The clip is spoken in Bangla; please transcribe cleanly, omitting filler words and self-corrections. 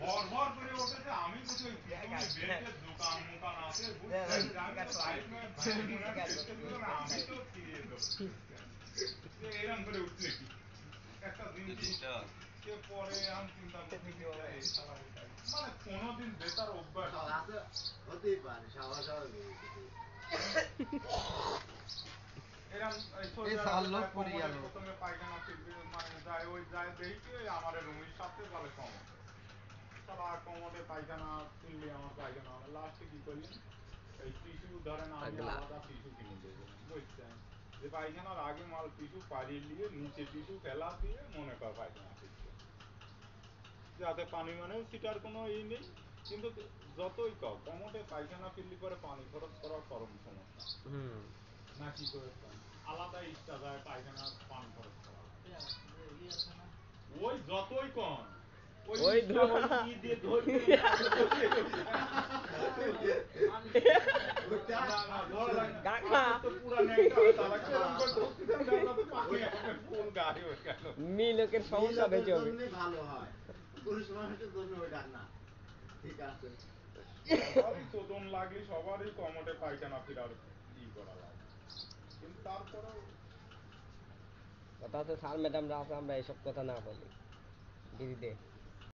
ভর ভর করে ওঠেছে আমি বলছি ওই বেল্টের দোকান মোকান আছে আমি তো এরকম করে উঠলে কি একটা দিন কে পরে আমি চিন্তা করতে মানে কোনোদিন বেতার অভ্যাস হতেই পারে এরকম প্রথমে পায়খানা মানে যায় ওই যায় দেখি আমার রুমের সাথে বলে কমন সারা কমোডে পায়খানা কিনলে আমার পায়খানা হবে লাস্টে কি করলেন এই টিস্যু ধরেন আমি আলাদা টিস্যু কিনে দেবো বুঝছেন যে পায়খানার আগে মাল টিস্যু পাড়িয়ে নিয়ে নিচে টিস্যু ফেলা দিয়ে মনে কর পায়খানা টিস্যু যাতে পানি মানে সেটার কোনো ই নেই কিন্তু যতই কমোডে পায়খানা ফিরলি করে পানি খরচ করা চরম সমস্যা না কি করে আলাদা ইচ্ছা যায় পায়খানা পানি খরচ করা ওই যতই কম ওই ই দিয়ে ধরতে লোকের সমস্যা বেশি হবে ভালো হয় পুরুষ মানুষের জন্য ওইটা না ঠিক আছে চোদন লাগলে সবারই কমোডে পায়খানা ফেরার ই করা লাগে কিন্তু তারপরেও কথা হচ্ছে স্যার ম্যাডামরা আছে আমরা এইসব কথা না বলি দিদিদের